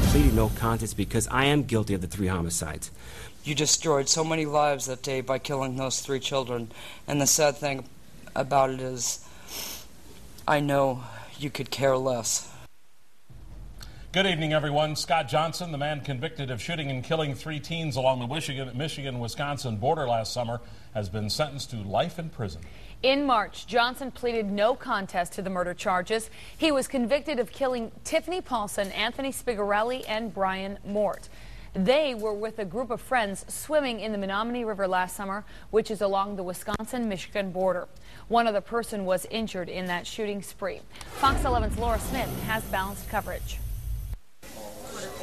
pleading no contest because I am guilty of the 3 homicides. You destroyed so many lives that day by killing those 3 children, and the sad thing about it is, I know you could care less. Good evening, everyone. Scott Johnson, the man convicted of shooting and killing 3 teens along the Michigan-Wisconsin border last summer, has been sentenced to life in prison. In March, Johnson pleaded no contest to the murder charges. He was convicted of killing Tiffany Paulson, Anthony Spigarelli, and Brian Mort. They were with a group of friends swimming in the Menominee River last summer, which is along the Wisconsin-Michigan border. One other person was injured in that shooting spree. Fox 11's Laura Smith has balanced coverage.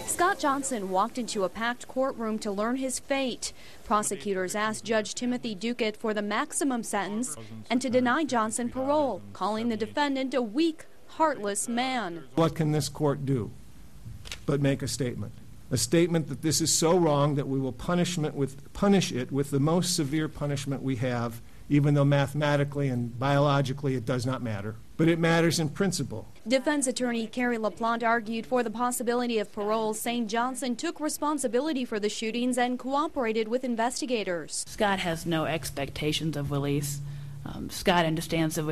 Scott Johnson walked into a packed courtroom to learn his fate. Prosecutors asked Judge Timothy Duquette for the maximum sentence and to deny Johnson parole, calling the defendant a weak, heartless man. What can this court do but make a statement? A statement that this is so wrong that we will punish it with the most severe punishment we have, even though mathematically and biologically it does not matter. But it matters in principle. Defense attorney Carrie LaPlante argued for the possibility of parole, saying Johnson took responsibility for the shootings and cooperated with investigators. Scott has no expectations of release. Scott understands the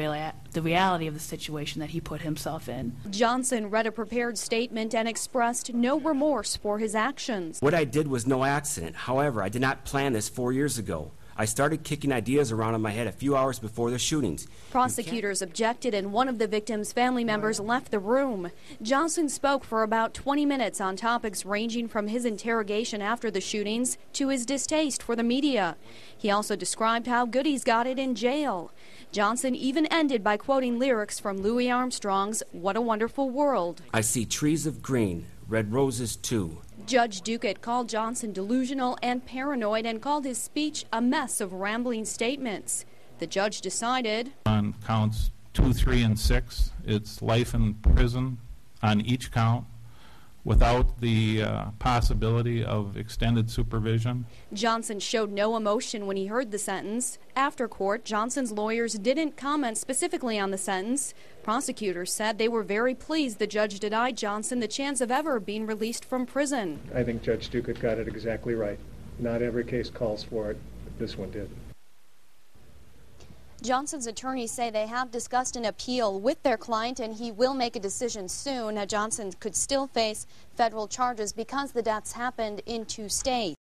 reality of the situation that he put himself in. Johnson read a prepared statement and expressed no remorse for his actions. What I did was no accident. However, I did not plan this 4 years ago. I started kicking ideas around in my head a few hours before the shootings. Prosecutors objected and one of the victim's family members left the room. Johnson spoke for about 20 minutes on topics ranging from his interrogation after the shootings to his distaste for the media. He also described how good he's got it in jail. Johnson even ended by quoting lyrics from Louis Armstrong's "What a Wonderful World." I see trees of green, red roses too. Judge Duquette called Johnson delusional and paranoid and called his speech a mess of rambling statements. The judge decided on counts 2, 3, and 6, it's life in prison on each count without the possibility of extended supervision. Johnson showed no emotion when he heard the sentence. After court, Johnson's lawyers didn't comment specifically on the sentence. Prosecutors said they were very pleased the judge denied Johnson the chance of ever being released from prison. I think Judge Duquette got it exactly right. Not every case calls for it, but this one did. Johnson's attorneys say they have discussed an appeal with their client and he will make a decision soon. Now, Johnson could still face federal charges because the deaths happened in 2 states.